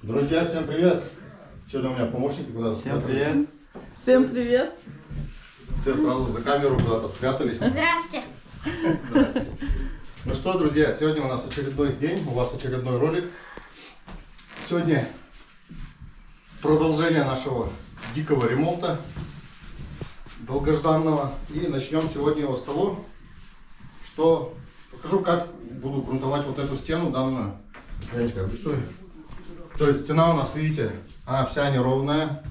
Друзья, всем привет! Что-то у меня помощники куда-то Всем спрятались. привет! Всем привет! Все сразу за камеру куда-то спрятались. Здрасте! Здрасте. Ну что, друзья, сегодня у нас очередной день, у вас очередной ролик. Сегодня продолжение нашего дикого ремонта, долгожданного. И начнем сегодня его с того, что покажу, как буду грунтовать вот эту стену данную. Женечка, обрисуй. То есть стена у нас, видите, она вся неровная.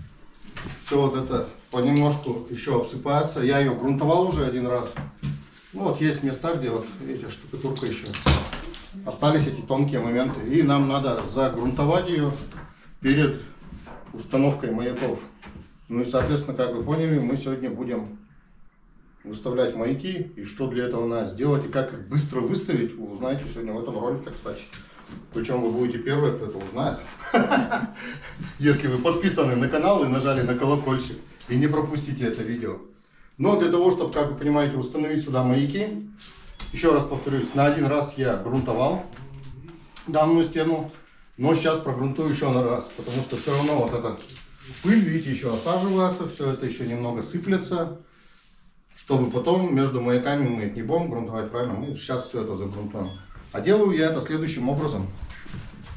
Все вот это понемножку еще обсыпается. Я ее грунтовал уже один раз. Ну вот есть места, где вот, видите, штукатурка еще. Остались эти тонкие моменты. И нам надо загрунтовать ее перед установкой маяков. Ну и, соответственно, как вы поняли, мы сегодня будем выставлять маяки. И что для этого надо сделать, и как их быстро выставить, вы узнаете сегодня в этом ролике, кстати. Причем вы будете первые, кто это узнает. Если вы подписаны на канал и нажали на колокольчик. И не пропустите это видео. Но для того, чтобы, как вы понимаете, установить сюда маяки, еще раз повторюсь, на один раз я грунтовал данную стену. Но сейчас прогрунтую еще на раз, потому что все равно вот эта пыль, видите, еще осаживается, все это еще немного сыплется. Чтобы потом между маяками мы их не будем грунтовать, правильно? Мы сейчас все это загрунтуем. А делаю я это следующим образом.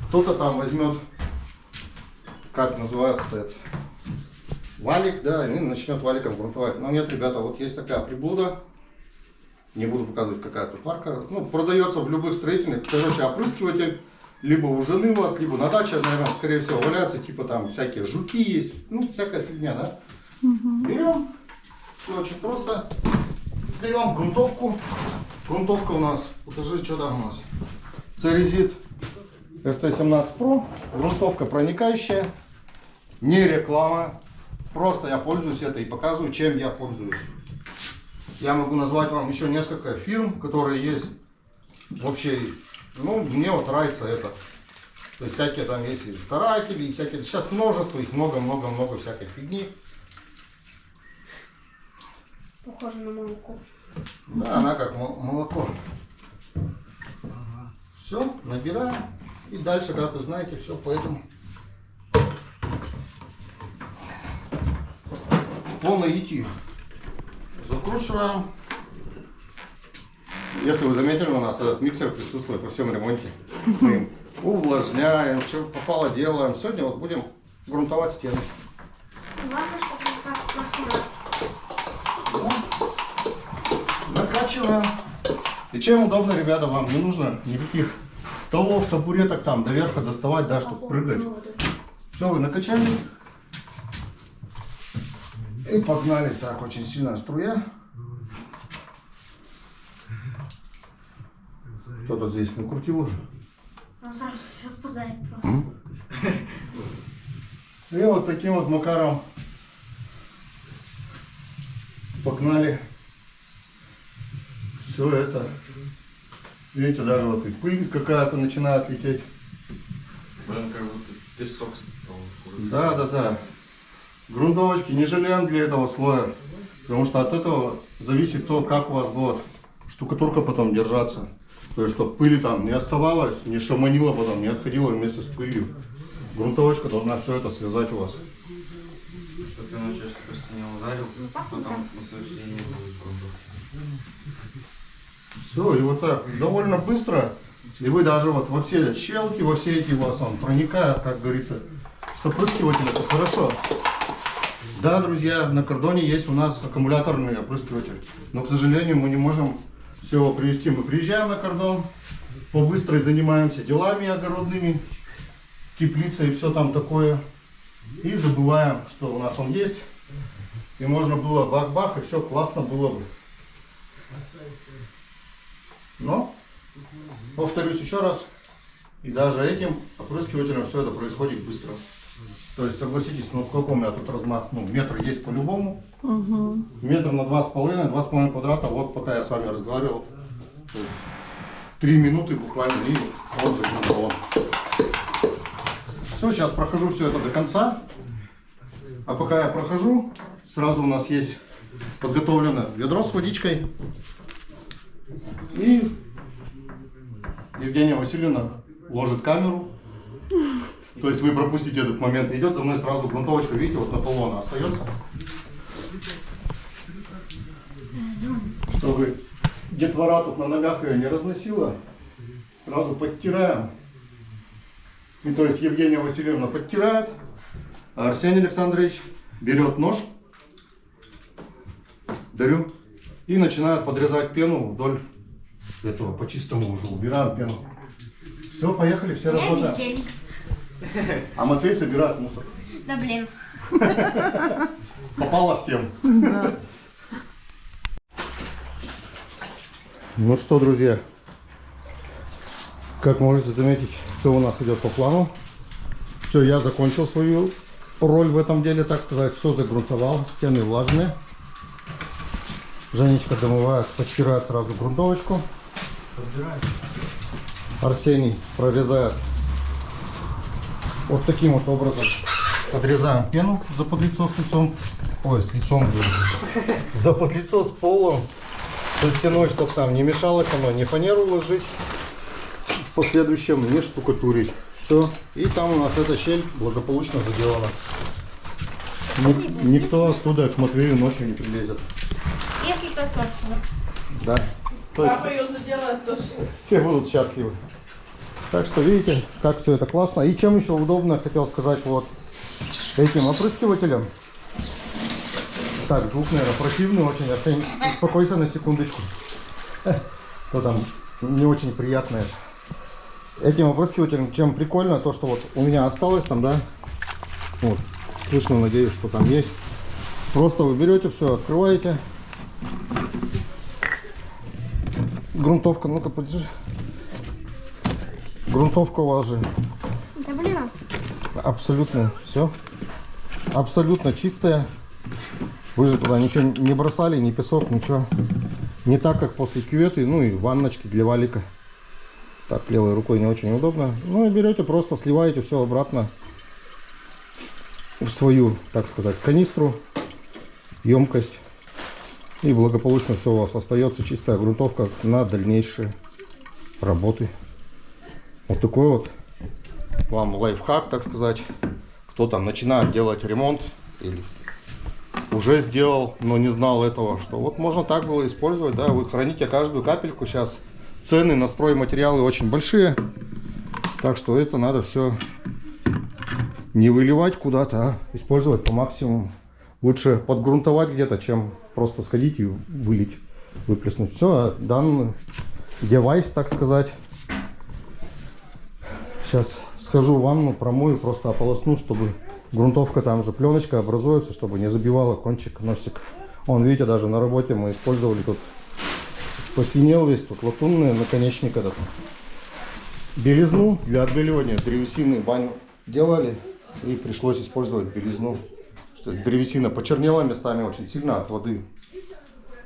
Кто-то там возьмет, как называется это, валик, да, и начнет валиком грунтовать. Но нет, ребята, вот есть такая приблуда. Не буду показывать, какая тут марка. Ну, продается в любых строительных. Короче, опрыскиватель. Либо у жены у вас, либо на даче, наверное, скорее всего, валяется. Типа там всякие жуки есть. Ну, всякая фигня, да? Берем. Все очень просто. Берем грунтовку. Грунтовка у нас, покажи, что там у нас. Церезит ST17 Pro. Грунтовка проникающая. Не реклама. Просто я пользуюсь этой и показываю, чем я пользуюсь. Я могу назвать вам еще несколько фирм, которые есть. Вообще, ну, мне вот нравится это. То есть всякие там есть и старатели, и всякие. Сейчас множество, их много-много-много всякой фигни. Похоже на молоко. Да, она как молоко. Все, набираем. И дальше, как вы знаете, все поэтому. Полно идти. Закручиваем. Если вы заметили, у нас этот миксер присутствует во всем ремонте. Мы им увлажняем, что попало делаем. Сегодня вот будем грунтовать стены. Накачиваем. И чем удобно, ребята, вам не нужно никаких столов, табуреток там до верха доставать, да, чтобы прыгать. Все, вы накачали. И погнали. Так, очень сильная струя. Кто тут здесь накрутил уже? Там сразу все отпадает просто. И вот таким вот макаром погнали. Все это. Видите, даже вот и пыль какая-то начинает лететь. Блин, как будто песок стал. Да. Грунтовочки не жалеем для этого слоя. Потому что от этого зависит то, как у вас будет штукатурка потом держаться. То есть, чтобы пыли там не оставалось, не шаманило потом, не отходило вместе с пылью. Грунтовочка должна все это связать у вас. Чтобы ты ночью просто не ударил, потом насыщение будет грунтовки. Все, и вот так, довольно быстро. И вы даже вот во все щелки, во все эти у вас он проникает, как говорится, с опрыскивателем, это хорошо. Да, друзья, на кордоне есть у нас аккумуляторный опрыскиватель. Но, к сожалению, мы не можем все его привезти. Мы приезжаем на кордон, по-быстрой занимаемся делами огородными, теплицей и все там такое. И забываем, что у нас он есть. И можно было бах-бах, и все классно было бы. Но, повторюсь еще раз, и даже этим опрыскивателем все это происходит быстро. То есть, согласитесь, ну сколько у меня тут размах, ну метр есть по-любому. Метр на 2,5 квадрата, вот пока я с вами разговаривал. 3 минуты буквально, и вот загрунтован. Все, сейчас прохожу все это до конца. А пока я прохожу, сразу у нас есть подготовлено ведро с водичкой. И Евгения Васильевна ложит камеру. То есть вы пропустите этот момент. И идет за мной сразу грунтовочка. Видите, вот на полу она остается. Чтобы детвора тут на ногах ее не разносила. Сразу подтираем. И то есть Евгения Васильевна подтирает, а Арсений Александрович берет нож, дарю, и начинает подрезать пену вдоль этого, по-чистому уже убираем пену. Все, поехали, все работаем. денег. А Матвей собирает мусор. Да блин. Попало всем. Ну что, друзья, как можете заметить, все у нас идет по плану. Все, я закончил свою роль в этом деле, так сказать. Все загрунтовал, стены влажные. Женечка домывает, подтирает сразу грунтовочку. Арсений прорезает вот таким вот образом. Подрезаем пену за подлицо с лицом. Ой, с лицом. За подлицо с полом. Со стеной, чтобы там не мешалось оно, не фанеру ложить. В последующем не штукатурить. Все. И там у нас эта щель благополучно заделана. Никто оттуда к Матвею ночью не прилезет. Если только отсюда. Да. То есть Папа ее заделает тоже. все будут счастливы. Так что видите, как все это классно. И чем еще удобно, хотел сказать, вот этим опрыскивателем. Так, звук, наверное, противный очень. Арсений, успокойся на секундочку. То там не очень приятное. Этим опрыскивателем, чем прикольно, то что вот у меня осталось там, да, вот, слышно, надеюсь, что там есть. Просто вы берете все, открываете. Грунтовка, ну-ка, подержи. Грунтовка у вас же Да блин. абсолютно все. Абсолютно чистая. Вы же туда ничего не бросали, ни песок, ничего. Не так, как после кюветы, ну и ванночки для валика. Так, левой рукой не очень удобно. Ну и берете, просто сливаете все обратно в свою, так сказать, канистру, емкость. И благополучно все у вас остается чистая грунтовка на дальнейшие работы. Вот такой вот вам лайфхак, так сказать. Кто там начинает делать ремонт или уже сделал, но не знал этого, что вот можно так было использовать, да, вы храните каждую капельку. Сейчас цены на стройматериалы очень большие, так что это надо все не выливать куда-то, а использовать по максимуму. Лучше подгрунтовать где-то, чем просто сходить и вылить, выплеснуть. Все, а данный девайс, так сказать. Сейчас схожу в ванну, промою, просто ополосну, чтобы грунтовка, там же пленочка образуется, чтобы не забивала кончик, носик. Вон, видите, даже на работе мы использовали тут, посинел весь, тут латунный наконечник этот. Белизну для отбеливания древесины баню делали, и пришлось использовать белизну. Что древесина почернела местами очень сильно от воды.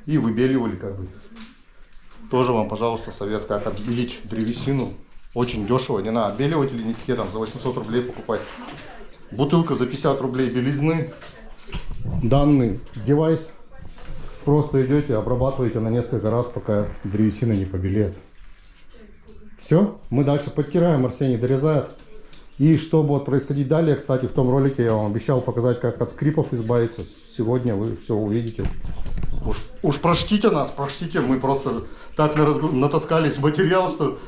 И выбеливали как бы. Тоже вам, пожалуйста, совет, как отбелить древесину. Очень дешево, не надо отбеливатели никакие там за 800 рублей покупать. Бутылка за 50 рублей белизны. Данный девайс. Просто идете, обрабатываете на несколько раз, пока древесина не побелеет. Все, мы дальше подтираем, Арсений дорезает. И что будет происходить далее, кстати, в том ролике я вам обещал показать, как от скрипов избавиться. Сегодня вы все увидите. Уж прочтите нас, прочтите, мы просто так натаскались в материал, что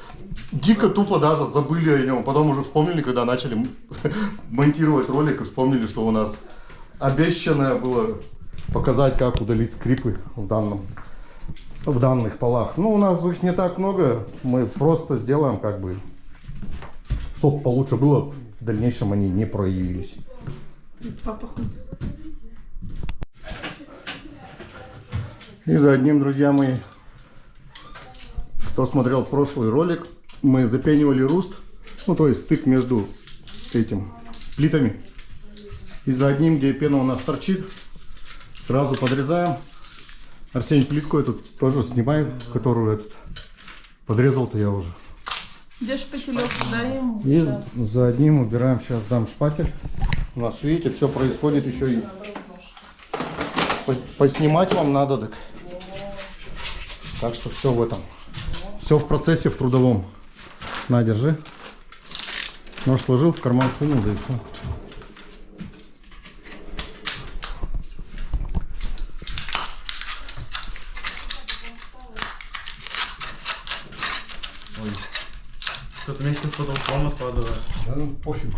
дико тупо даже забыли о нем. Потом уже вспомнили, когда начали монтировать ролик, и вспомнили, что у нас обещанное было показать, как удалить скрипы в данных полах. Ну, у нас их не так много, мы просто сделаем как бы, чтобы получше было, в дальнейшем они не проявились. Папа ходит. И за одним, друзья мои, кто смотрел прошлый ролик, мы запенивали руст, ну то есть стык между этим плитами. И за одним, где пена у нас торчит, сразу подрезаем. Арсений плитку эту тоже снимает, которую этот подрезал-то я уже. Где шпателек? Дай ему. И за одним убираем, сейчас дам шпатель. У нас, видите, все происходит еще и поснимать вам надо, так что все в этом. Все в процессе, в трудовом. На, держи. Нож сложил, в карман сунул, да и все. Ой. Тут вместе с потолком откладываешь. Да ну пофиг.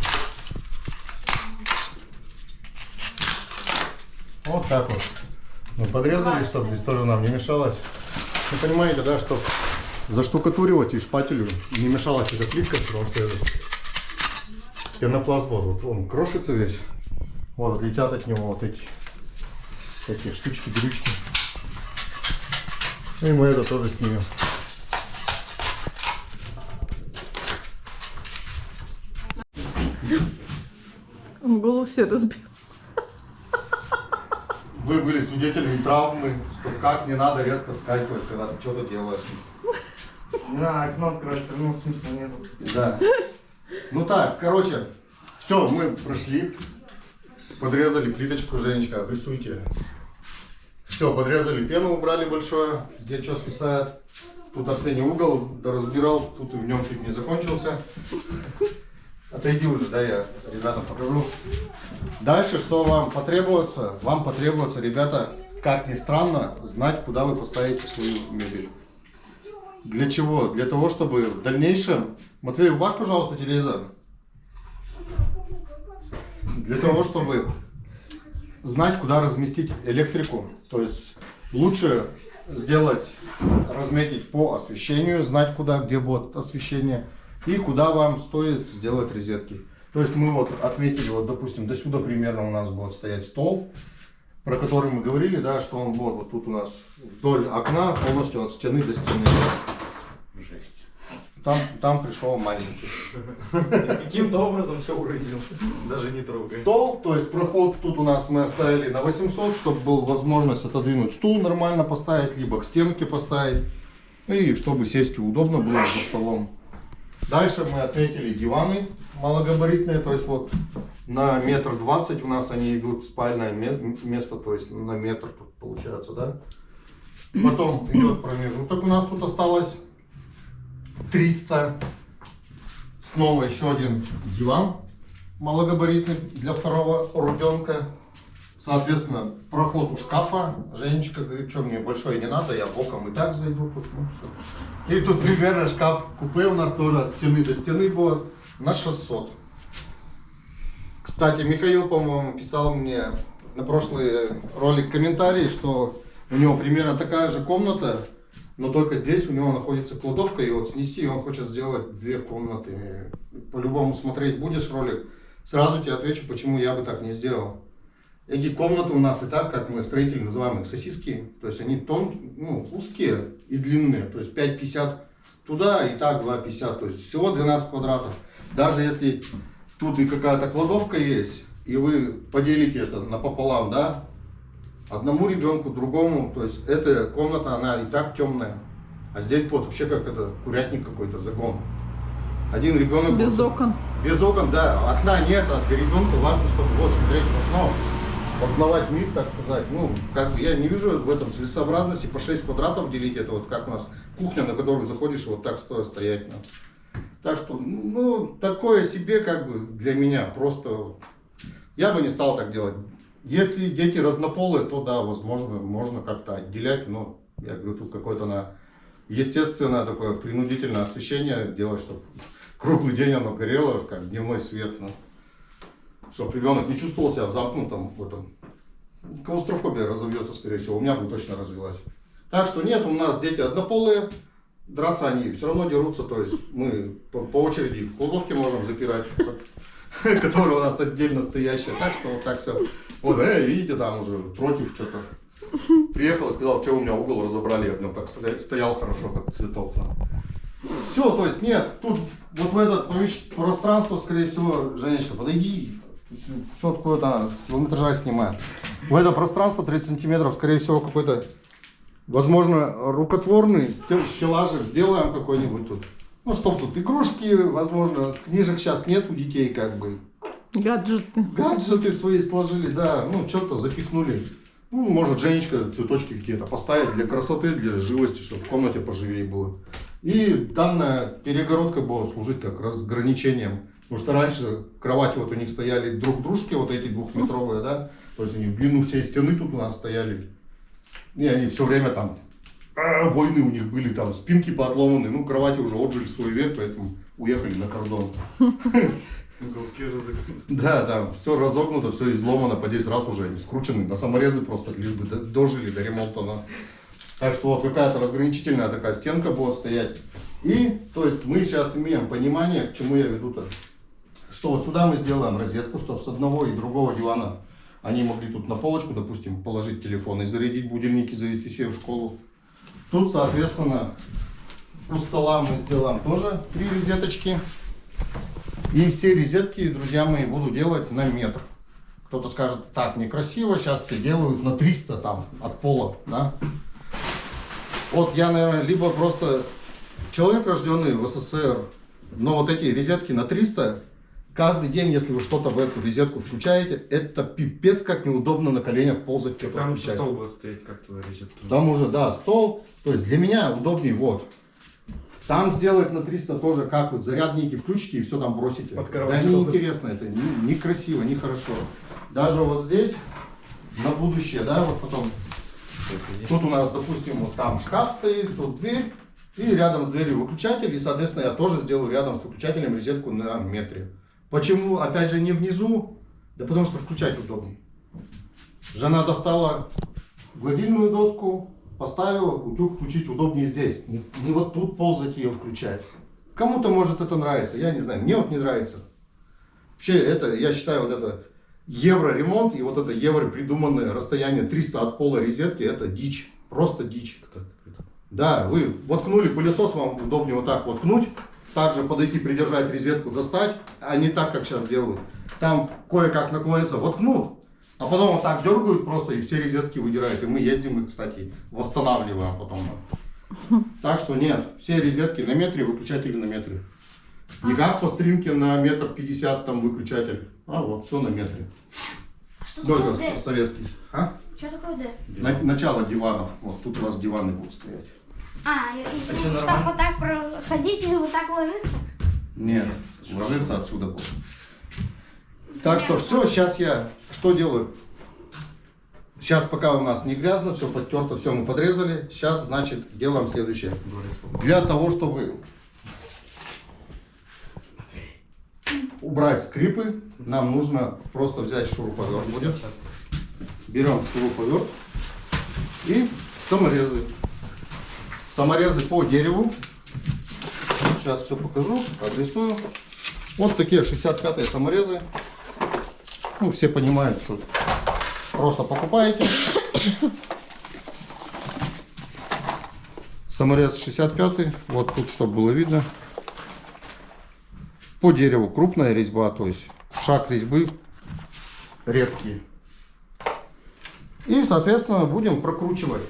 Вот так вот. Мы подрезали, чтобы здесь тоже нам не мешалось. Вы понимаете, да, что заштукатуривать и шпателю не мешалась эта плитка, потому что пенопласт вот он крошится весь. Вот летят от него вот эти всякие штучки, дрючки. И мы это тоже снимем. Он голову все разбил. Вы были свидетелями травмы, что как не надо резко вскакивать, когда ты что-то делаешь. Да, окно открывать, все равно смысла нету. Да. Ну так, короче, все, мы прошли, подрезали плиточку, Женечка, обрисуйте. Все, подрезали пену, убрали большое, где что свисает. Тут Арсений угол доразбирал, тут и в нем чуть не закончился. Отойди уже, да, я ребятам покажу. Дальше, что вам потребуется? Вам потребуется, ребята, как ни странно, знать, куда вы поставите свою мебель. Для чего? Для того, чтобы в дальнейшем... Матвей, убавь, пожалуйста, телевизор. Для того, чтобы знать, куда разместить электрику. То есть лучше сделать, разметить по освещению, знать, куда, где будет освещение. И куда вам стоит сделать розетки. То есть мы вот отметили, вот допустим, до сюда примерно у нас будет стоять стол, про который мы говорили, да, что он будет вот тут у нас вдоль окна, полностью от стены до стены. Жесть. Там пришел маленький. Каким-то образом все уронил, даже не трогай. Стол, то есть проход тут у нас мы оставили на 800, чтобы была возможность отодвинуть стул нормально поставить, либо к стенке поставить. И чтобы сесть удобно было за столом. Дальше мы отметили диваны малогабаритные, то есть вот на 1,20 м у нас они идут спальное место, то есть на метр тут получается, да. Потом идет промежуток, у нас тут осталось 300. Снова еще один диван малогабаритный для второго ребенка. Соответственно, проход у шкафа. Женечка говорит, что мне большой не надо, я боком и так зайду. Тут, ну, все. И тут примерно шкаф-купе у нас тоже от стены до стены будет на 600. Кстати, Михаил, по-моему, писал мне на прошлый ролик комментарий, что у него примерно такая же комната, но только здесь у него находится кладовка, и вот снести он хочет сделать 2 комнаты. По-любому смотреть будешь ролик, сразу тебе отвечу, почему я бы так не сделал. Эти комнаты у нас и так, как мы строители называем их, сосиски, то есть они узкие и длинные, то есть 5,50 туда и так 2,50, то есть всего 12 квадратов. Даже если тут и какая-то кладовка есть, и вы поделите это напополам, да, одному ребенку, другому, то есть эта комната, она и так темная, а здесь вот вообще как это курятник какой-то, загон. Один ребенок... Без окон. Без окон, да, окна нет, а для ребенка важно, чтобы вот смотреть в окно. Познавать мир, так сказать. Ну, как бы я не вижу в этом целесообразности по 6 квадратов делить. Это вот как у нас кухня, на которую заходишь, вот так стоять. Так что, ну, такое себе как бы для меня. Просто я бы не стал так делать. Если дети разнополые, то да, возможно, можно как-то отделять. Но я говорю, тут какое-то на естественное такое принудительное освещение делать, чтобы круглый день оно горело, как дневной свет. Ну. Чтобы ребенок не чувствовал себя в замкнутом в этом. Клаустрофобия разовьется, скорее всего, у меня бы точно развилась. Так что нет, у нас дети однополые, драться они все равно дерутся, то есть мы по очереди в кладовке можем запирать, которая у нас отдельно стоящая. Так что вот так все. Вот, видите, там уже против что-то. Приехал и сказал, что у меня угол разобрали, я в нем так стоял хорошо, как цветок. Все, то есть нет, тут вот в это пространство, скорее всего, Женечка, подойди. Все такое-то с километража снимает. В это пространство 30 сантиметров, скорее всего, какой-то, возможно, рукотворный стеллажик сделаем какой-нибудь тут. Ну, чтоб тут игрушки, возможно, книжек сейчас нет у детей, как бы. Гаджеты. Гаджеты свои сложили, да, ну, что-то запихнули. Ну, может, Женечка цветочки какие-то поставить для красоты, для живости, чтобы в комнате поживее было. И данная перегородка будет служить как разграничением Потому что раньше кровати вот у них стояли друг к дружке, вот эти двухметровые, да, то есть у них в длину всей стены тут у нас стояли. И они все время там, войны у них были, там спинки поотломаны, ну кровати уже отжили свой век, поэтому уехали на кордон. Да, там все разогнуто, все изломано, по 10 раз уже они скручены, на саморезы просто лишь бы дожили до ремонта. Да. Так что вот какая-то разграничительная такая стенка будет стоять. И, то есть мы сейчас имеем понимание, к чему я веду-то. Что вот сюда мы сделаем розетку, чтобы с одного и другого дивана они могли тут на полочку, допустим, положить телефон и зарядить будильники, завести себе в школу. Тут, соответственно, у стола мы сделаем тоже 3 розеточки. И все розетки, друзья мои, буду делать на метр. Кто-то скажет, так, некрасиво, сейчас все делают на 300 там от пола, да. Вот я, наверное, либо просто человек, рожденный в СССР, но вот эти розетки на 300, каждый день, если вы что-то в эту розетку включаете, это пипец как неудобно на коленях ползать, что-то Там включать. стол будет стоять как-то розетки. Там уже, да, стол. То есть для меня удобнее вот. Там сделать на 300 тоже, как вот зарядники включите и все там бросите. Да неинтересно это, некрасиво, нехорошо. Даже вот здесь, на будущее, да, вот потом. Тут у нас, допустим, вот там шкаф стоит, тут дверь. И рядом с дверью выключатель. И, соответственно, я тоже сделаю рядом с выключателем розетку на метре. Почему, опять же, не внизу? Да потому что включать удобнее. Жена достала гладильную доску, поставила, утюг включить удобнее здесь. Не вот тут ползать ее включать. Кому-то может это нравится, я не знаю. Мне вот не нравится. Вообще, это, я считаю, вот это евро-ремонт и вот это евро-придуманное расстояние 300 от пола розетки, это дичь. Просто дичь. Да, вы воткнули пылесос, вам удобнее вот так воткнуть. Также подойти, придержать розетку, достать, а не так, как сейчас делают. Там кое-как наклонится, воткнут, а потом вот так дергают просто и все розетки выдирают. И мы ездим и, кстати, восстанавливаем потом. Так что нет, все розетки на метре, выключатели на метре. Не как по стринке на 1,50 м там выключатель, а вот все на метре. Что Только такое Д? советский. А? Что такое Д? Начало диванов. Вот тут у вас диваны будут стоять. Если что, так нормально? вот так проходить и вот так ложиться? Нет, ложиться отсюда будет. Так что все, сейчас я что делаю? Сейчас пока у нас не грязно, все подтерто, все мы подрезали. Сейчас, значит, делаем следующее. Для того, чтобы убрать скрипы, нам нужно просто взять шуруповерт будет. Берем шуруповерт и саморезы. Саморезы по дереву. Сейчас все покажу, обрисую. Вот такие 65-е саморезы. Ну, все понимают, что просто покупаете. Саморез 65-й. Вот тут, чтобы было видно. По дереву крупная резьба, то есть шаг резьбы редкий. И, соответственно, будем прокручивать.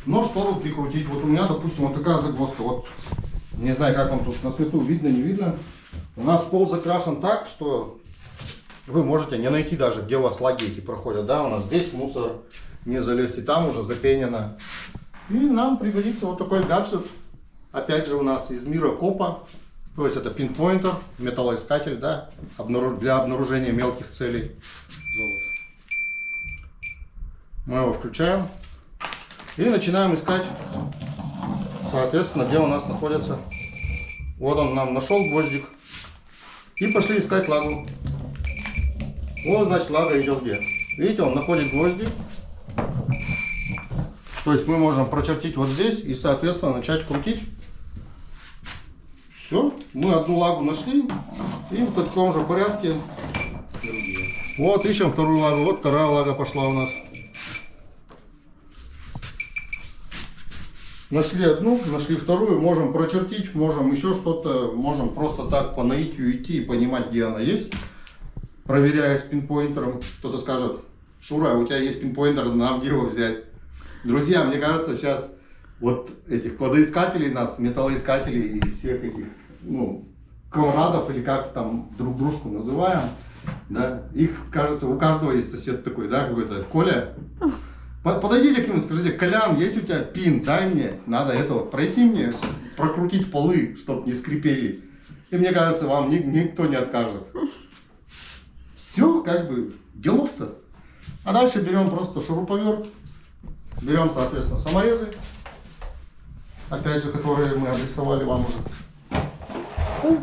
Но чтобы прикрутить, вот у меня, допустим, вот такая загвоздка. Вот, не знаю, как вам тут на свету видно, не видно. У нас пол закрашен так, что вы можете не найти даже, где у вас лаги эти проходят. Да, у нас здесь мусор, не залезть, и там уже запенено. И нам пригодится вот такой гаджет. Опять же, у нас из мира копа. То есть это пинпоинтер, металлоискатель, да, для обнаружения мелких целей. Мы его включаем. И начинаем искать, соответственно, где у нас находится. Вот он нам нашел гвоздик. И пошли искать лагу. Вот, значит, лага идет где. Видите, он находит гвозди. То есть мы можем прочертить вот здесь и, соответственно, начать крутить. Все, мы одну лагу нашли. И в таком же порядке. Вот, ищем вторую лагу. Вот вторая лага пошла у нас. Нашли одну, нашли вторую, можем прочертить, можем еще что-то, можем просто так по наитию идти и понимать, где она есть, проверяя с пинпоинтером. Кто-то скажет: Шура, у тебя есть пинпоинтер, нам где его взять? Друзья, мне кажется, сейчас вот этих кладоискателей нас, металлоискателей и всех этих, ну, комрадов, или как там друг дружку называем, да, их, кажется, у каждого есть сосед такой, да, какой-то Коля. Подойдите к нему, скажите: Колян, есть у тебя пин, дай мне, надо это вот пройти мне, прокрутить полы, чтобы не скрипели. И мне кажется, вам никто не откажет. Все, как бы, делов-то. А дальше берем просто шуруповерт. Берем, соответственно, саморезы. Опять же, которые мы обрисовали вам уже.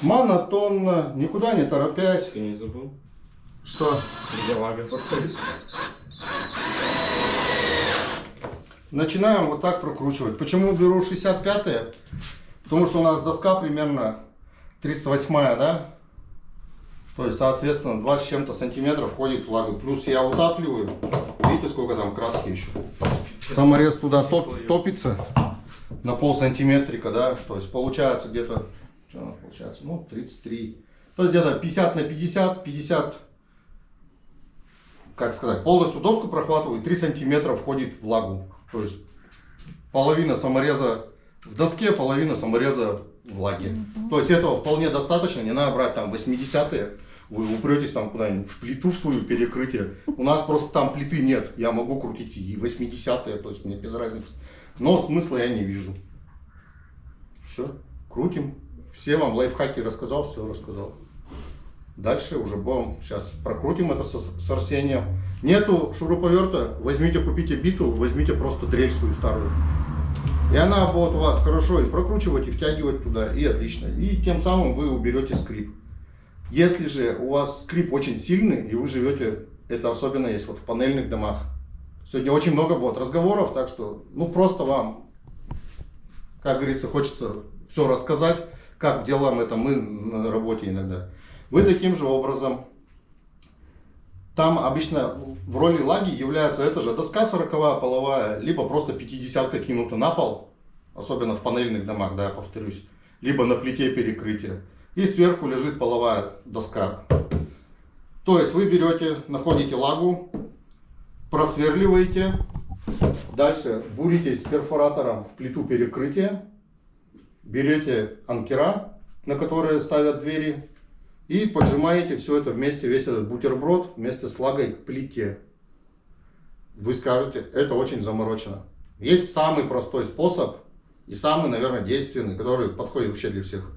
Монотонно, никуда не торопясь. Ты не забыл? Что? Где лага проходит? Начинаем вот так прокручивать. Почему беру 65-е? Потому что у нас доска примерно 38-я, да? То есть, соответственно, 20 с чем-то сантиметров входит влага. Плюс я утапливаю. Видите, сколько там краски еще? Саморез туда топится на полсантиметрика, да? То есть, получается где-то, что у нас получается? Ну, 33. То есть, где-то 50 на 50, 50, как сказать, полностью доску прохватываю, 3 сантиметра входит влагу. То есть, половина самореза в доске, половина самореза в влаге. То есть, этого вполне достаточно, не надо брать там 80-е. Вы упретесь там куда-нибудь в плиту в свою перекрытие. У нас просто там плиты нет. Я могу крутить и 80-е, то есть мне без разницы. Но смысла я не вижу. Все, крутим. Все вам лайфхаки рассказал, все рассказал. Дальше уже будем, сейчас прокрутим это с Арсением. Нету шуруповерта, возьмите, купите биту, возьмите просто дрель свою старую. И она будет у вас хорошо и прокручивать, и втягивать туда, и отлично. И тем самым вы уберете скрип. Если же у вас скрип очень сильный, и вы живете, это особенно есть вот в панельных домах. Сегодня очень много будет разговоров, так что, ну просто вам, как говорится, хочется все рассказать, как делаем это мы на работе иногда. Вы таким же образом, там обычно в роли лаги является эта же доска 40-я половая, либо просто 50-ка кинута на пол, особенно в панельных домах, да, я повторюсь, либо на плите перекрытия. И сверху лежит половая доска. То есть вы берете, находите лагу, просверливаете, дальше бурите с перфоратором в плиту перекрытия, берете анкера, на которые ставят двери, и поджимаете все это вместе, весь этот бутерброд вместе с лагой к плите. Вы скажете, это очень заморочено. Есть самый простой способ и самый, наверное, действенный, который подходит вообще для всех.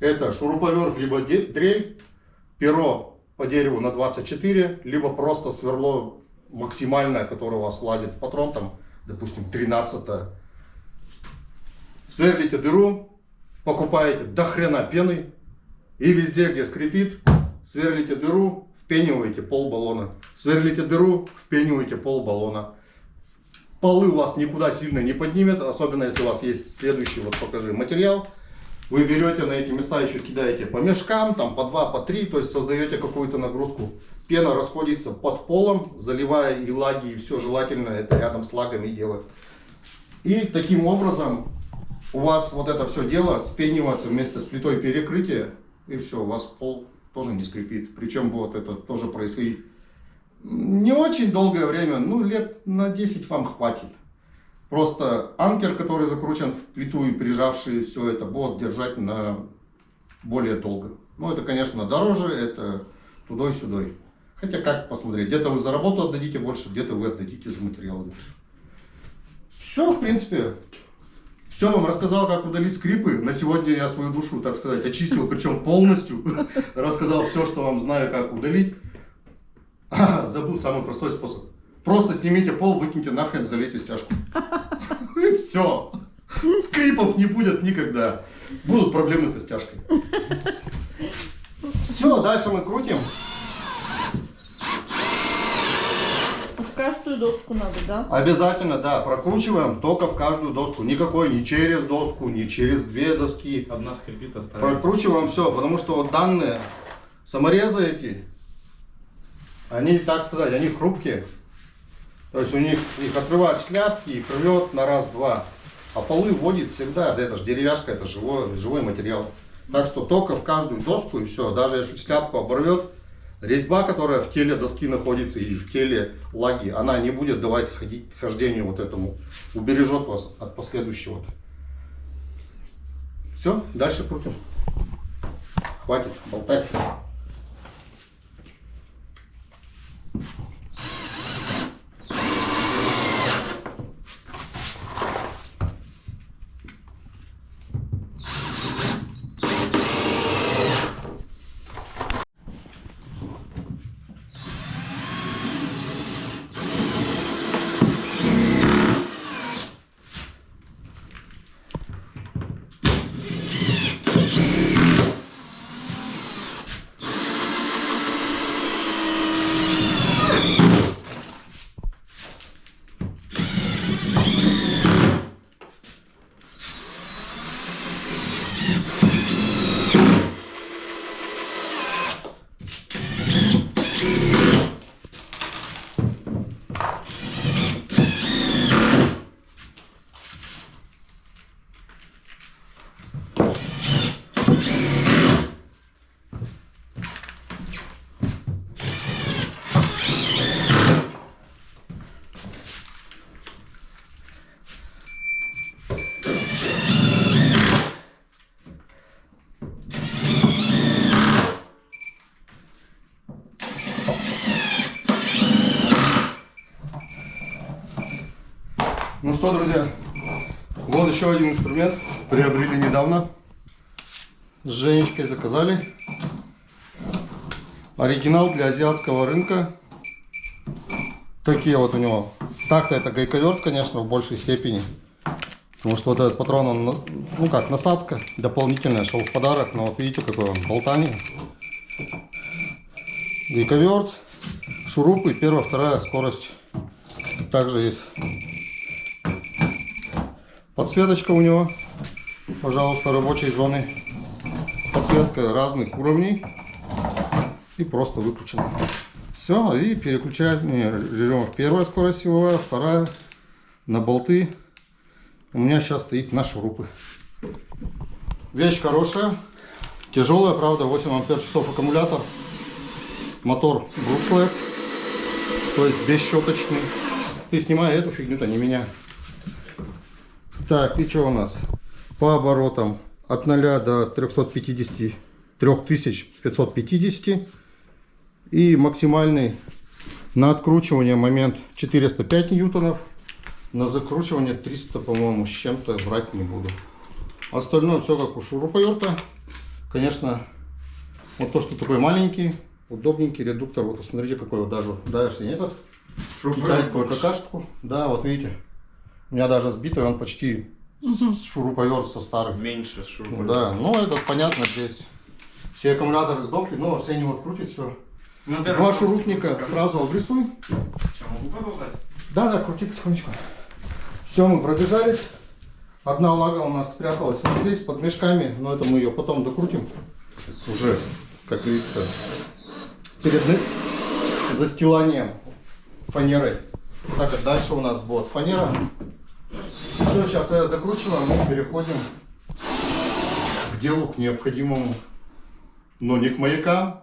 Это шуруповерт, либо дрель, перо по дереву на 24, либо просто сверло максимальное, которое у вас влазит в патрон, там, допустим, 13-е. Сверлите дыру, покупаете до хрена пены, и везде, где скрипит, сверлите дыру, впениваете пол баллона. Сверлите дыру, впениваете пол баллона. Полы у вас никуда сильно не поднимет, особенно если у вас есть следующий, вот покажи, материал. Вы берете на эти места, еще кидаете по мешкам, там по 2, по 3, то есть создаете какую-то нагрузку. Пена расходится под полом, заливая и лаги, и все, желательно это рядом с лагами делать. И таким образом у вас вот это все дело спенивается вместе с плитой перекрытия, и все, у вас пол тоже не скрипит. Причем будет это тоже происходить не очень долгое время, ну лет на 10 вам хватит. Просто анкер, который закручен в плиту и прижавший все это, будет держать на более долго. Ну, это, конечно, дороже, это тудой-сюдой. Хотя, как посмотреть, где-то вы за работу отдадите больше, где-то вы отдадите за материалы больше. Все, в принципе, все вам рассказал, как удалить скрипы. На сегодня я свою душу, так сказать, очистил, причем полностью. Рассказал все, что вам знаю, как удалить. Забыл самый простой способ. Просто снимите пол, выкиньте нахрен, залейте стяжку. И все. Скрипов не будет никогда. Будут проблемы со стяжкой. Все, дальше мы крутим. В каждую доску надо, да? Обязательно, да, прокручиваем только в каждую доску. Никакой не через доску, не через 2 доски. Одна скрипит, остальная. Прокручиваем все, потому что вот данные саморезы эти, они, так сказать, они хрупкие. То есть у них их отрывают шляпки, их рвет на раз-два. А полы вводит всегда, да это же деревяшка, это живой материал. Так что только в каждую доску и все. Даже если шляпку оборвет, резьба, которая в теле доски находится или в теле лаги, она не будет давать хождению вот этому. Убережет вас от последующего. Все, дальше крутим. Хватит болтать. что, друзья, вот еще один инструмент. Приобрели недавно. С Женечкой заказали. Оригинал для азиатского рынка. Такие вот у него. Так-то это гайковерт, конечно, в большей степени. Потому что вот этот патрон, он, ну как, насадка дополнительная, шел в подарок. Но вот видите, какой он, болтание. Гайковерт, шурупы, первая, вторая скорость. Также есть подсветочка у него. Пожалуйста, рабочей зоны. Подсветка разных уровней. И просто выключена. Все, и переключаем режимов. Первая скорость силовая, вторая на болты. У меня сейчас стоит на шурупы. Вещь хорошая. Тяжелая, правда, 8 ампер часов аккумулятор. Мотор брushless, то есть бесщеточный. Ты снимай эту фигню-то, не меня. Так, и что у нас? По оборотам от 0 до 350, 3550. И максимальный на откручивание момент 405 ньютонов. На закручивание 300, по-моему, с чем-то, брать не буду. Остальное все как у шуруповерта. Конечно, вот то, что такой маленький, удобненький редуктор. Вот смотрите, какой вот даже дальше не этот. Китайскую какашку. Да, вот видите. У меня даже сбитый, он почти шуруповерт со старым. Меньше шуруповерт. Да, ну это понятно, здесь все аккумуляторы сдохли, но все они вот крутят все. Ну, Два шурупника сразу обрисуй. Что, могу продолжать? Да, крути потихонечку. Все, мы пробежались. Одна лага у нас спряталась вот здесь, под мешками, но это мы ее потом докрутим. Уже, как говорится, перед застиланием фанерой. Так как дальше у нас будет фанера. Все, сейчас я докручиваю, мы переходим к делу, к необходимому. Но не к маякам.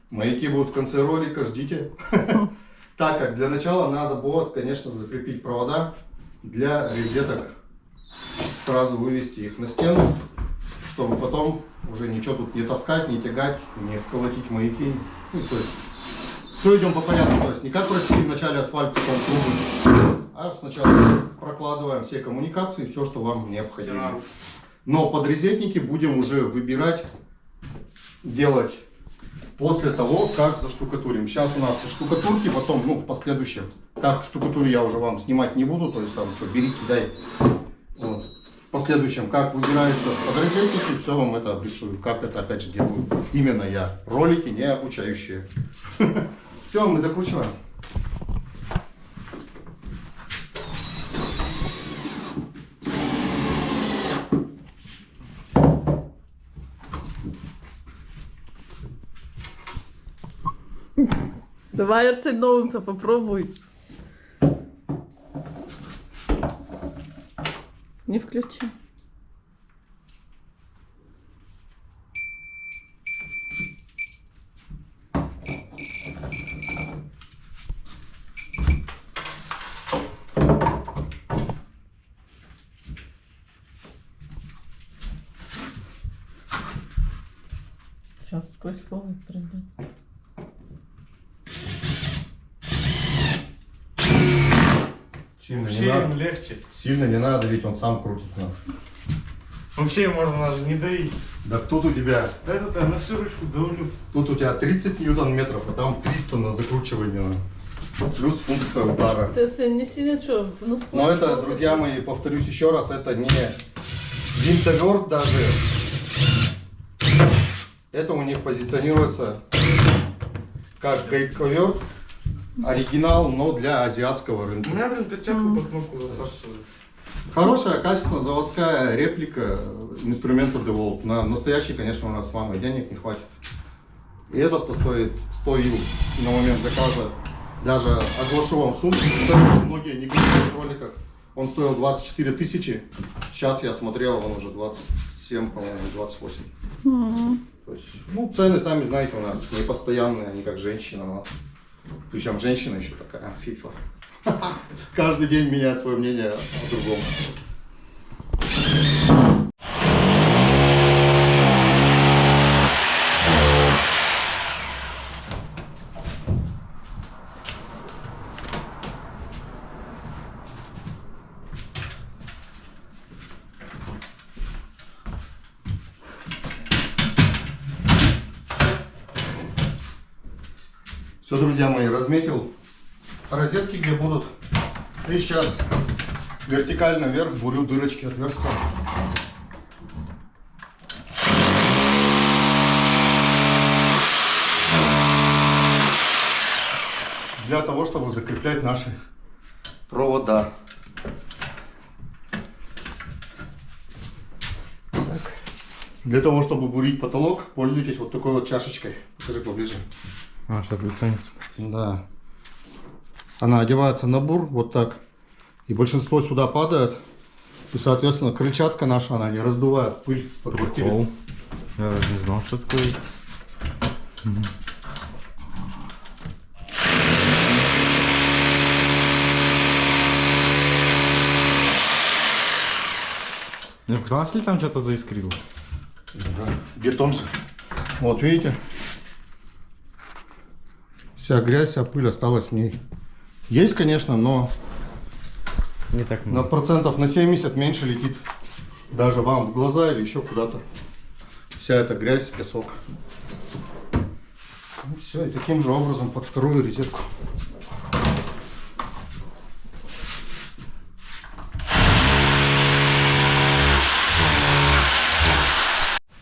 Маяки будут в конце ролика, ждите. Так как для начала надо будет, конечно, закрепить провода для розеток. Сразу вывести их на стену, чтобы потом уже ничего тут не таскать, не тягать, не сколотить маяки. Ну, то есть все идем по порядку. То есть не как в России вначале асфальт, потом трубы, а сначала прокладываем все коммуникации, все, что вам необходимо. Но подрезетники будем уже выбирать, делать после того, как заштукатурим. Сейчас у нас штукатурки, потом, ну, в последующем. Так, штукатуру я уже вам снимать не буду, то есть там что, бери, кидай. Вот. В последующем, как выбирается подрезетники, все вам это обрисую. Как это, опять же, делаю именно я. Ролики не обучающие. Все, мы докручиваем. Давай, Арсен, новым-то попробуй. Не включи. Сейчас сквозь пол пройдет. Сильно Вообще не им надо. легче. Сильно не надо, ведь он сам крутит. Вообще можно даже не доить. Да тут у тебя, Да это-то на всю ручку давлю. тут у тебя 30 ньютон-метров, а там 300 на закручивание. Плюс функция удара. Ты, Арсен, не сильно что? Но это, друзья мои, повторюсь еще раз, это не винтоверт даже. Это у них позиционируется как гайковерт, оригинал, но для азиатского У рынка. меня, блин, перчатку по кнопку засасывает. Хорошая, качественная заводская реплика инструмента DeWalt. На настоящий, конечно, у нас с мамой денег не хватит. И этот-то стоил на момент заказа, даже оглашу вам сумму, многие не говорят в роликах, он стоил 24 тысячи. Сейчас я смотрел, он уже 27, по-моему, 28. То есть, ну, цены, сами знаете, у нас не постоянные, они как женщина. Но... Причем женщина еще такая, фифа. Каждый день меняет свое мнение о другом. Все, друзья мои, разметил розетки, где будут. И сейчас вертикально вверх бурю дырочки отверстия. Для того, чтобы закреплять наши провода. Так. Для того, чтобы бурить потолок, пользуйтесь вот такой вот чашечкой. Покажи поближе. А, чтобы лицо не... Да. Она одевается на бур, вот так. И большинство сюда падает. И, соответственно, крыльчатка наша, она не раздувает пыль по квартире. Прикол. Я даже не знал, что такое есть. Не показалось ли там что-то заискрило? Да. Бетон же. Вот видите? Вся грязь, вся пыль осталась в ней. Есть, конечно, но Не так на много. процентов на 70 меньше летит даже вам в глаза или еще куда-то. Вся эта грязь, песок. И все, и таким же образом под вторую розетку.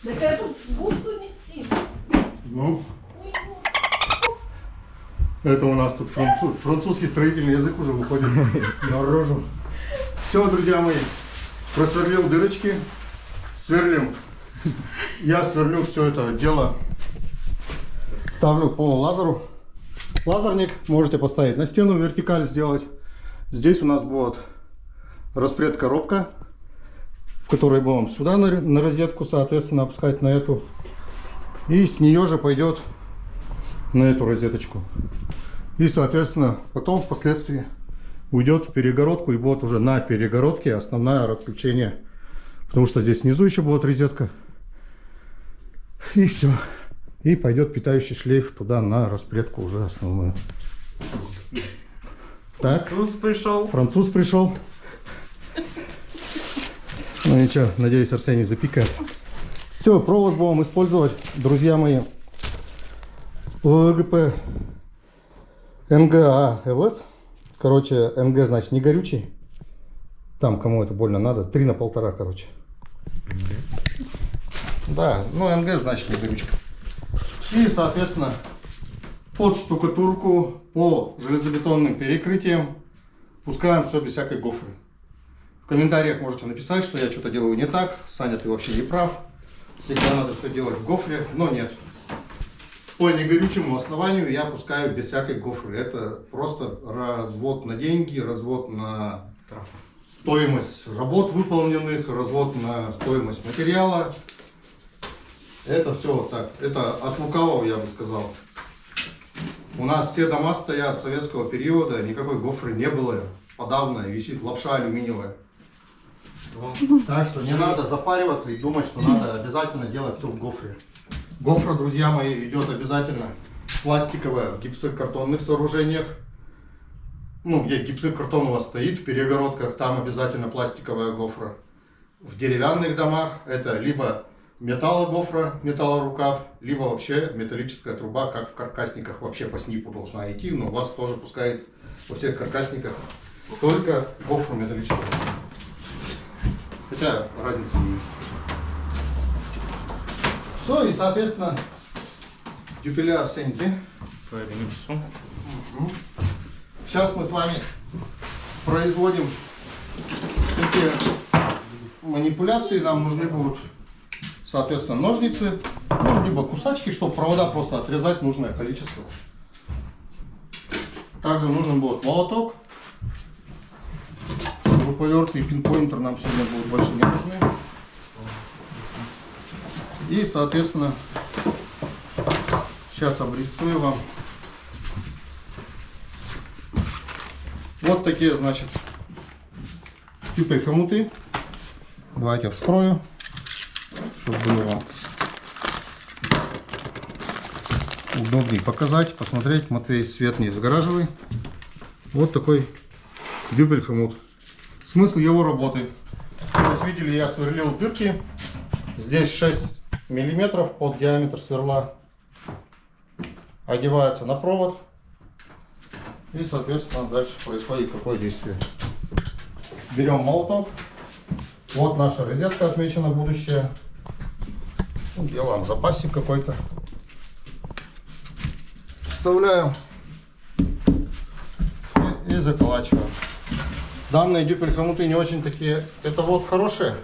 Так эту бухту нести. Ну, это у нас тут французский строительный язык уже выходит наружу. Все, друзья мои, просверлил дырочки, сверлим. Я сверлю все это дело, ставлю по лазеру. Лазерник можете поставить на стену, вертикаль сделать. Здесь у нас будет распред-коробка, в которой будем сюда на розетку, соответственно, опускать на эту. И с нее же пойдет на эту розеточку. И, соответственно, потом впоследствии уйдет в перегородку и будет уже на перегородке основное расключение. Потому что здесь внизу еще будет розетка. И все. И пойдет питающий шлейф туда на распредку уже основную. Так, Француз пришел. француз пришел. Ну ничего, надеюсь, Арсений запикает. Все, провод будем использовать, друзья мои. ОГП НГА ЛС. Короче, НГ значит не горючий. Там, кому это больно надо, 3 на 1,5, короче. Да, ну НГ значит не горючка. И, соответственно, под штукатурку по железобетонным перекрытиям пускаем все без всякой гофры. В комментариях можете написать, что я что-то делаю не так. Саня, ты вообще не прав. Всегда надо все делать в гофре, но нет. По негорючему основанию я пускаю без всякой гофры. Это просто развод на деньги, развод на стоимость работ выполненных, развод на стоимость материала. Это все вот так. Это от лукавого, я бы сказал. У нас все дома стоят советского периода, никакой гофры не было. Подавно висит лапша алюминиевая. Так что не надо запариваться и думать, что надо обязательно делать все в гофре. Гофра, друзья мои, идет обязательно пластиковая в гипсокартонных сооружениях. Ну, где гипсокартон у вас стоит в перегородках, там обязательно пластиковая гофра. В деревянных домах это либо металлогофра, металлорукав, либо вообще металлическая труба, как в каркасниках вообще по СНИПу должна идти, но у вас тоже пускает во всех каркасниках только гофру металлическую. Хотя разницы не вижу. Все, и соответственно дюпеля Арсеньки. Сейчас мы с вами производим такие манипуляции. Нам нужны будут, соответственно, ножницы, ну, либо кусачки, чтобы провода просто отрезать нужное количество. Также нужен будет молоток. Шуруповерты и пинпоинтер нам сегодня будут больше не нужны. И, соответственно, сейчас обрисую вам. Вот такие, значит, тюпель-хомуты. Давайте я вскрою, чтобы было вам удобнее показать, посмотреть. Матвей, свет не загораживай. Вот такой дюбель-хомут. Смысл его работы. То есть, видели, я сверлил дырки. Здесь 6 миллиметров под диаметр сверла. Одевается на провод. И, соответственно, дальше происходит какое действие. Берем молоток. Вот наша розетка отмечена будущее. Ну, делаем запасик какой-то. Вставляем и заколачиваем. Данные дюпель-хомуты не очень такие. Это вот хорошие.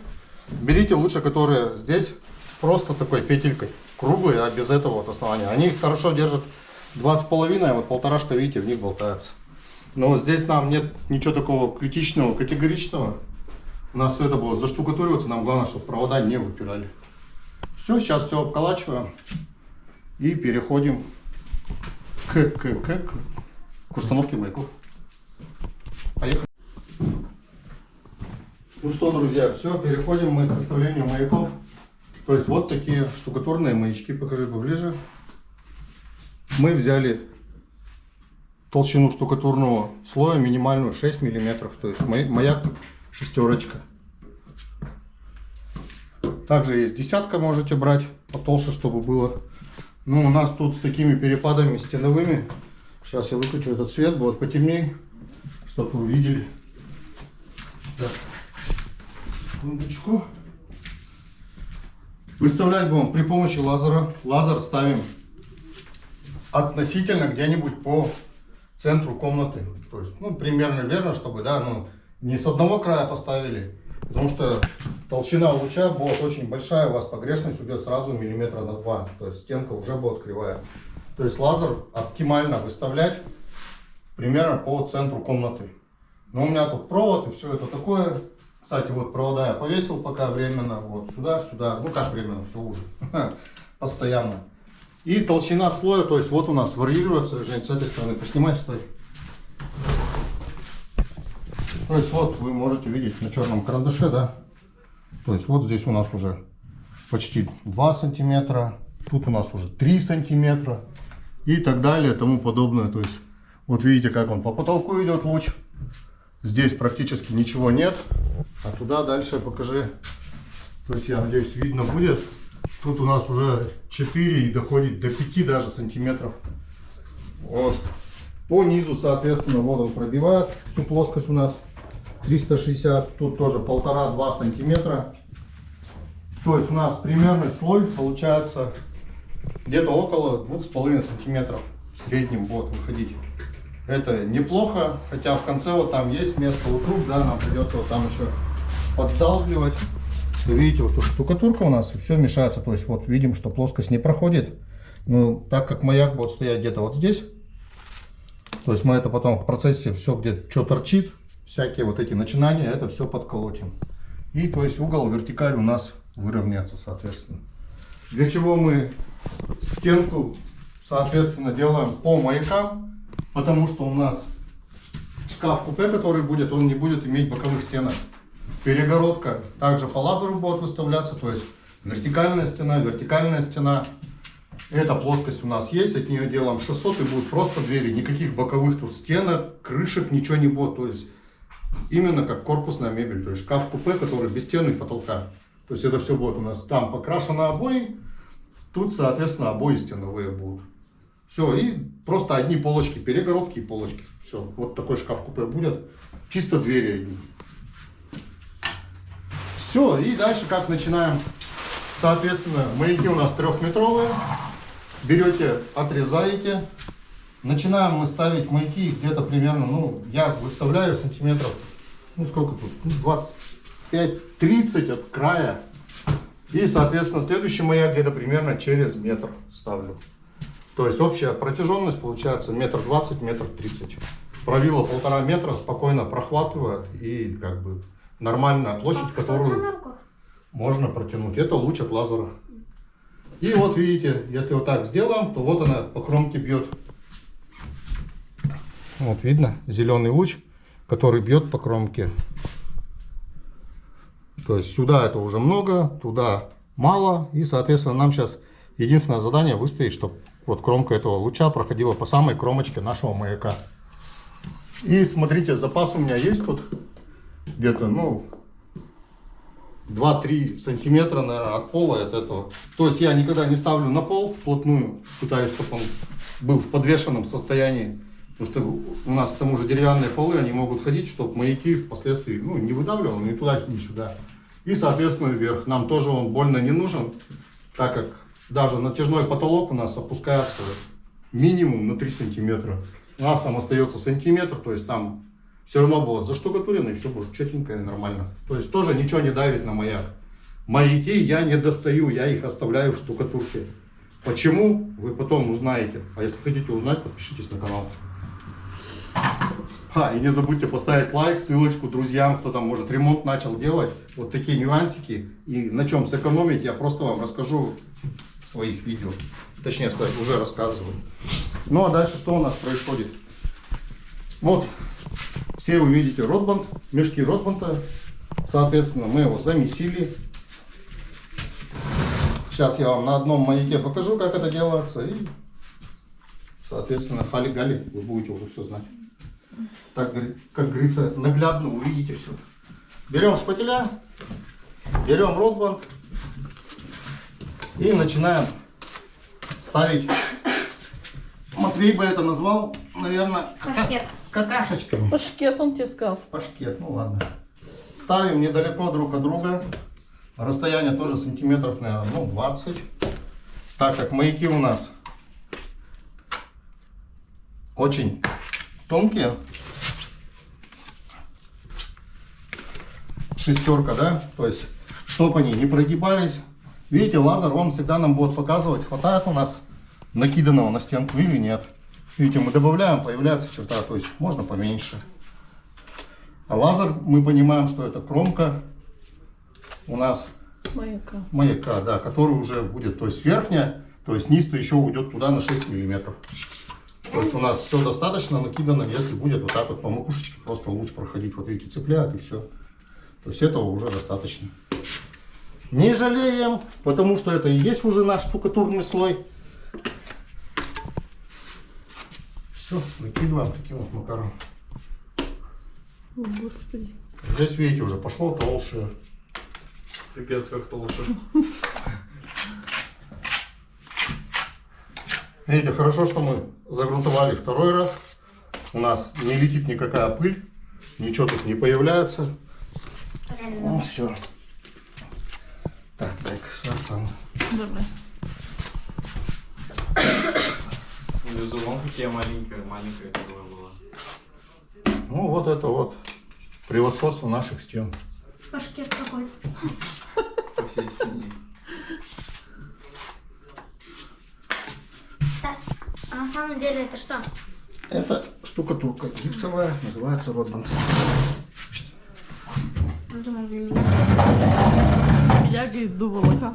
Берите лучше, которые здесь просто такой петелькой. Круглые, а без этого вот основания. Они хорошо держат 2,5, а вот полторашка, видите, в них болтается. Но здесь нам нет ничего такого критичного, категоричного. У нас все это будет заштукатуриваться. Нам главное, чтобы провода не выпирали. Все, сейчас все обколачиваем. И переходим к установке маяков. Поехали. Ну что, друзья, все, переходим мы к составлению маяков. То есть вот такие штукатурные маячки, покажи поближе. Мы взяли толщину штукатурного слоя минимальную 6 мм, то есть маяк шестерочка. Также есть десятка, можете брать потолще, чтобы было. Ну, у нас тут с такими перепадами стеновыми. Сейчас я выключу этот свет, будет потемнее, чтобы вы увидели. Так. Секундочку. Выставлять будем при помощи лазера. Лазер ставим относительно где-нибудь по центру комнаты. То есть, ну, примерно верно, чтобы, да, ну, не с одного края поставили. Потому что толщина луча будет очень большая, у вас погрешность уйдет сразу миллиметра на 2. То есть стенка уже будет кривая. То есть лазер оптимально выставлять примерно по центру комнаты. Но у меня тут провод и все это такое. Кстати, вот провода я повесил пока временно. Вот сюда, сюда. Ну как временно, все уже. Постоянно. И толщина слоя, то есть вот у нас варьируется. Жень, с этой стороны поснимай, стой. То есть вот вы можете видеть на черном карандаше, да. То есть вот здесь у нас уже почти 2 сантиметра. Тут у нас уже 3 сантиметра. И так далее, тому подобное. То есть вот видите, как он по потолку идет луч. Здесь практически ничего нет. А туда дальше покажи. То есть я надеюсь, видно будет. Тут у нас уже 4 и доходит до 5 даже сантиметров. Вот. По низу, соответственно, вот он пробивает всю плоскость у нас. 360. Тут тоже 1,5-2 сантиметра. То есть у нас примерный слой получается где-то около 2,5 сантиметров в среднем будет выходить. Это неплохо, хотя в конце вот там есть место у труб, да, нам придется вот там еще подсталкивать. Что видите, вот тут штукатурка у нас, и все мешается. То есть вот видим, что плоскость не проходит. Но так как маяк будет стоять где-то вот здесь, то есть мы это потом в процессе все, где что торчит, всякие вот эти начинания, это все подколотим. И то есть угол, вертикаль у нас выровняется, соответственно. Для чего мы стенку, соответственно, делаем по маякам. Потому что у нас шкаф-купе, который будет, он не будет иметь боковых стенок. Перегородка также по лазеру будет выставляться, то есть вертикальная стена. Эта плоскость у нас есть, от нее делаем 600 и будут просто двери. Никаких боковых тут стенок, крышек, ничего не будет. То есть именно как корпусная мебель, то есть шкаф-купе, который без стены и потолка. То есть это все будет у нас там покрашено обои, тут, соответственно, обои стеновые будут. Все, и просто одни полочки, перегородки и полочки. Все, вот такой шкаф-купе будет. Чисто двери одни. Все, и дальше как начинаем. Соответственно, маяки у нас 3-метровые. Берете, отрезаете. Начинаем мы ставить маяки где-то примерно, ну, я выставляю сантиметров, ну, сколько тут, 25-30 от края. И, соответственно, следующий маяк где-то примерно через метр ставлю. То есть общая протяженность получается 1,20 м, 1,30 м. Правило 1,5 метра спокойно прохватывает и как бы нормальная площадь, которую можно протянуть. Это луч от лазера. И вот видите, если вот так сделаем, то вот она по кромке бьет. Вот видно зеленый луч, который бьет по кромке. То есть сюда это уже много, туда мало. И соответственно нам сейчас единственное задание выставить, чтобы вот кромка этого луча проходила по самой кромочке нашего маяка. И смотрите, запас у меня есть тут где-то, ну, 2-3 сантиметра, наверное, от пола от этого. То есть я никогда не ставлю на пол вплотную, пытаюсь, чтобы он был в подвешенном состоянии. Потому что у нас к тому же деревянные полы, они могут ходить, чтобы маяки впоследствии не выдавливал ни туда, ни сюда. И, соответственно, вверх. Нам тоже он больно не нужен, так как даже натяжной потолок у нас опускается минимум на 3 сантиметра. У нас там остается сантиметр, то есть там все равно будет заштукатурено, и все будет четенько и нормально. То есть тоже ничего не давит на маяк. Маяки я не достаю, я их оставляю в штукатурке. Почему? Вы потом узнаете. А если хотите узнать, подпишитесь на канал. И не забудьте поставить лайк, ссылочку друзьям, кто там, может, ремонт начал делать. Вот такие нюансики. И на чем сэкономить, я просто вам расскажу в своих видео. Точнее сказать, уже рассказываю. Ну а дальше что у нас происходит? Вот, все вы видите ротбанд, мешки ротбанда. Соответственно, мы его замесили. Сейчас я вам на одном маяке покажу, как это делается. И, соответственно, хали-гали, вы будете уже все знать. Так, как говорится, наглядно увидите все. Берем шпателя, берем ротбанд и начинаем ставить. Матвей бы это назвал, наверное, Пашкет. какашечками. Пашкет он тебе сказал. Пашкет, ну ладно. Ставим недалеко друг от друга. Расстояние тоже сантиметров, наверное, 20. Так как маяки у нас очень тонкие. Шестерка, да? То есть, чтобы они не прогибались. Видите, лазер, он всегда нам будет показывать, хватает у нас накиданного на стенку или нет. Видите, мы добавляем, появляется черта, то есть можно поменьше. А лазер, мы понимаем, что это кромка у нас маяка, да, который уже будет, то есть верхняя, то есть низ-то еще уйдет туда на 6 миллиметров. То есть у нас все достаточно накидано, если будет вот так вот по макушечке просто луч проходить, вот видите, цепляет и все. То есть этого уже достаточно. Не жалеем, потому что это и есть уже наш штукатурный слой. Все, выкидываем таким вот макаром. О, Господи. Здесь, видите, уже пошло толще. Пипец, как толще. Видите, хорошо, что мы загрунтовали второй раз. У нас не летит никакая пыль, ничего тут не появляется. Ну, все. Так, сейчас там. Давай. Безумно, какие маленькая такое было. Ну, вот это вот превосходство наших стен. Пашкет какой-то. По всей стене. Так, а на самом деле это что? Это штукатурка гипсовая, называется ротбанд. Ну, думаю, для меня. Я, говорит, думала, как.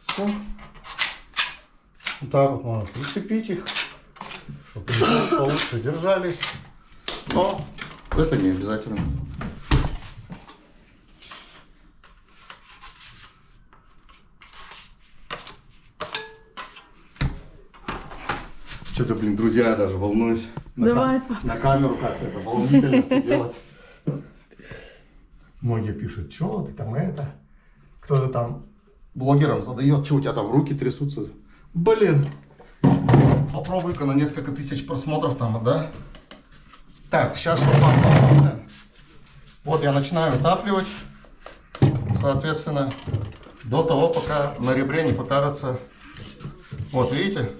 Все. Вот так вот можно прицепить их, чтобы они получше держались. Но это не обязательно. Что-то, блин, друзья, я даже волнуюсь. Давай, На камеру как-то это волнительно все делать. Многие пишут, что ты там это. Кто-то там блогерам задает, что у тебя там руки трясутся. Блин, попробуй-ка на несколько тысяч просмотров там, да? Так, сейчас что там? Вот я начинаю утапливать, соответственно, до того, пока на ребре не покажется. Вот, видите?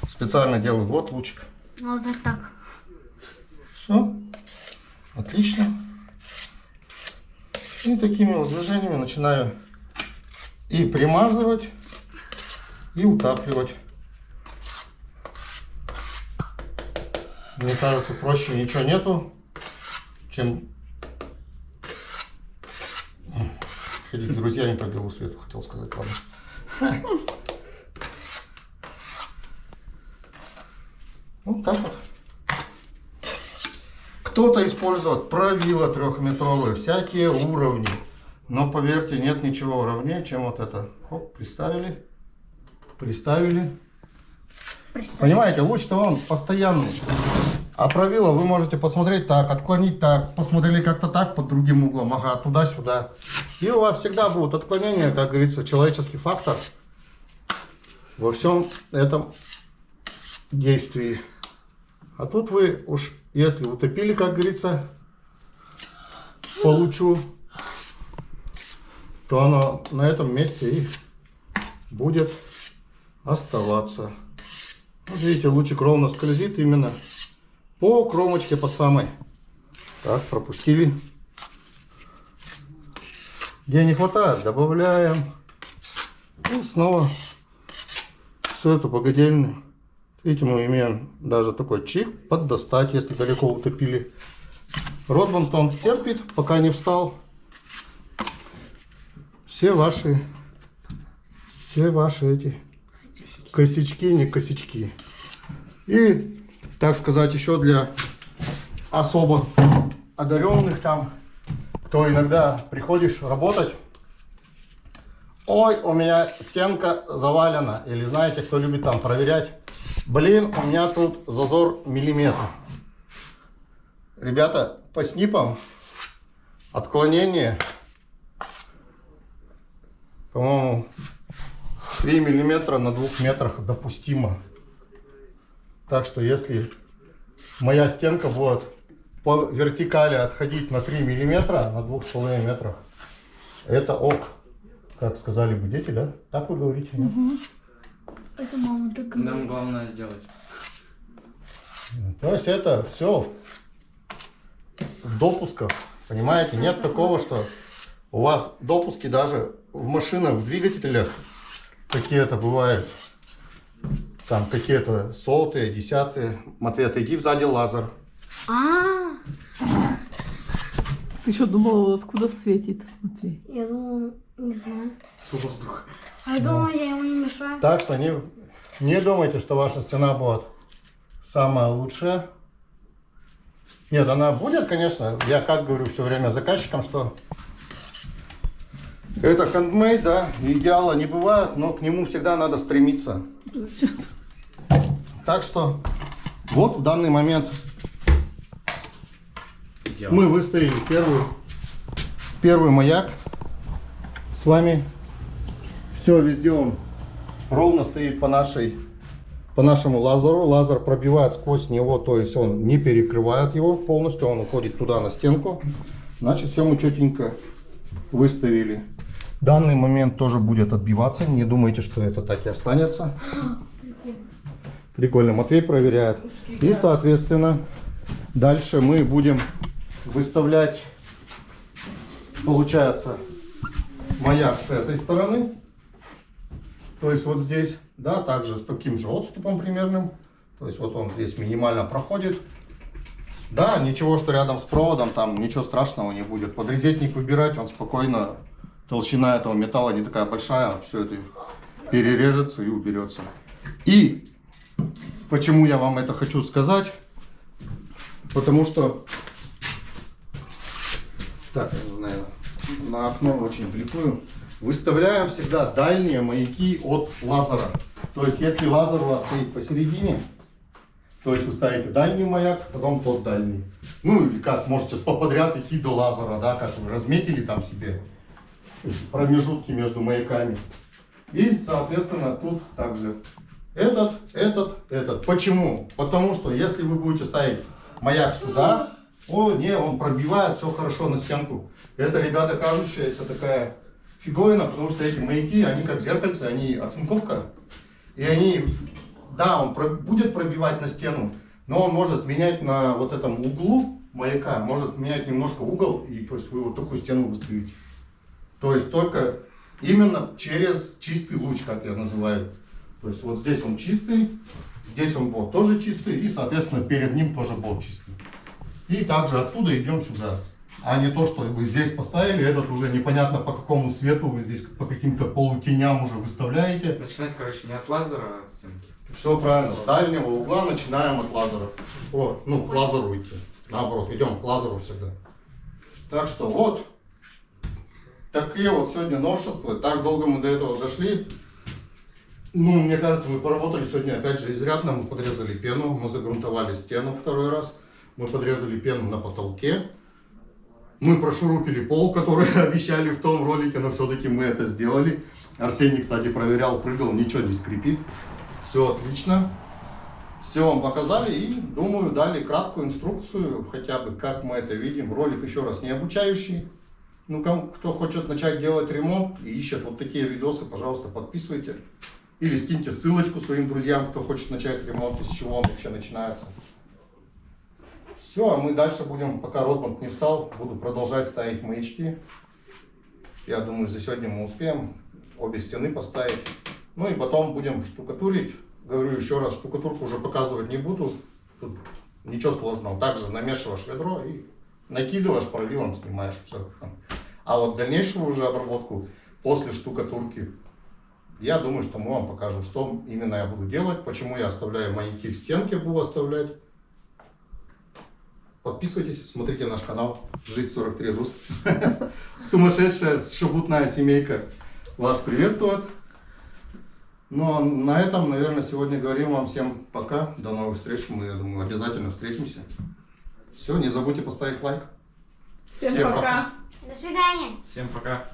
Специально делаю вот лучик. Лазер так. Все, отлично. И такими вот движениями начинаю и примазывать, и утапливать. Мне кажется, проще ничего нету, чем ходить с друзьями по белу свету, хотел сказать, ладно. Вот так вот. Кто-то использует правила трехметровые, всякие уровни. Но поверьте, нет ничего уровнее, чем вот это. Хоп, приставили. Приставили. Понимаете, луч-то он постоянный. А правило вы можете посмотреть так, отклонить так, посмотрели как-то так под другим углом, ага, туда-сюда. И у вас всегда будут отклонения, как говорится, человеческий фактор во всем этом действии. А тут вы уж, если утопили, как говорится, по лучу, то оно на этом месте и будет оставаться. Вот видите, лучик ровно скользит именно по кромочке, по самой. Так, пропустили. Где не хватает, добавляем. И снова всю эту погодельную. Видите, мы имеем даже такой чик под достать, если далеко утопили. Ротбантон терпит, пока не встал. Все ваши эти косячки, не косячки. И, так сказать, еще для особо одаренных там, кто иногда приходишь работать. Ой, у меня стенка завалена. Или знаете, кто любит там проверять. Блин, у меня тут зазор миллиметр. Ребята, по снипам отклонение, по-моему, 3 миллиметра на 2 метрах допустимо. Так что если моя стенка будет по вертикали отходить на 3 миллиметра на 2,5 метрах, это ок. Как сказали бы дети, да? Так вы говорите? Угу. Это мама так говорит. Нам главное сделать. То есть это все в допусках. Понимаете? Нет такого, что у вас допуски даже в машинах, в двигателях какие-то бывают. Там какие-то сотые, десятые. Матвей, отойди сзади лазер. Ты что, думал, откуда светит, Матвей? Я думала, не знаю. С воздуха. А я думала, я ему не мешаю. Так что не думайте, что ваша стена будет самая лучшая. Нет, она будет, конечно. Я как говорю все время заказчикам, что это хендмейд, да, идеала не бывает, но к нему всегда надо стремиться. Так что вот в данный момент мы выставили первый маяк с вами. Все, везде он ровно стоит по нашему лазеру. Лазер пробивает сквозь него, то есть он не перекрывает его полностью, он уходит туда на стенку. Значит, все мы четенько выставили. Данный момент тоже будет отбиваться. Не думайте, что это так и останется. Прикольно. Матвей проверяет. И, соответственно, дальше мы будем выставлять, получается, маяк с этой стороны. То есть вот здесь, да, также с таким же отступом примерным. То есть вот он здесь минимально проходит. Да, ничего, что рядом с проводом, там ничего страшного не будет. Подрезетник выбирать, он спокойно, толщина этого металла не такая большая, все это перережется и уберется. И почему я вам это хочу сказать? Потому что, так, я не знаю, на окно очень бликую. Выставляем всегда дальние маяки от лазера. То есть, если лазер у вас стоит посередине, то есть вы ставите дальний маяк, потом тот дальний. Ну или как, можете подряд идти до лазера, да, как вы разметили там себе промежутки между маяками. И, соответственно, тут также этот. Почему? Потому что если вы будете ставить маяк сюда, он пробивает все хорошо на стенку. Это, ребята, кажущаяся такая фиговина, потому что эти маяки, они как зеркальце, они оцинковка. И они, да, он будет пробивать на стену, но он может менять на вот этом углу маяка, может менять немножко угол, и то есть вы вот такую стену выставите. То есть только именно через чистый луч, как я называю. То есть вот здесь он чистый, здесь он болт тоже чистый, и, соответственно, перед ним тоже болт чистый. И также оттуда идем сюда. А не то, что вы здесь поставили, этот уже непонятно по какому свету вы здесь по каким-то полутеням уже выставляете. Начинать, короче, не от лазера, а от стенки. Все правильно. С дальнего угла начинаем от лазера. К лазеру идти. Наоборот, идем к лазеру всегда. Так что вот. Такие вот сегодня новшества. Так долго мы до этого дошли. Ну, мне кажется, мы поработали сегодня опять же изрядно. Мы подрезали пену, мы загрунтовали стену второй раз. Мы подрезали пену на потолке. Мы прошурупили пол, который обещали в том ролике, но все-таки мы это сделали. Арсений, кстати, проверял, прыгал, ничего не скрипит. Все отлично. Все вам показали и, думаю, дали краткую инструкцию, хотя бы как мы это видим. Ролик, еще раз, не обучающий. Ну, кто хочет начать делать ремонт и ищет вот такие видосы, пожалуйста, подписывайте. Или скиньте ссылочку своим друзьям, кто хочет начать ремонт, из чего он вообще начинается. Все, а мы дальше будем, пока Ротмунд не встал, буду продолжать ставить маячки. Я думаю, за сегодня мы успеем обе стены поставить. Ну и потом будем штукатурить. Говорю еще раз, штукатурку уже показывать не буду. Тут ничего сложного. Также намешиваешь ведро и накидываешь, правилом снимаешь. Все. А вот дальнейшую уже обработку после штукатурки, я думаю, что мы вам покажем, что именно я буду делать, почему я оставляю маяки в стенке, буду оставлять. Подписывайтесь, смотрите наш канал «Жизнь 43 Рус». Сумасшедшая, шебутная семейка вас приветствует. Ну а на этом, наверное, сегодня говорим вам всем пока. До новых встреч. Мы, я думаю, обязательно встретимся. Все, не забудьте поставить лайк. Всем пока. До свидания. Всем пока.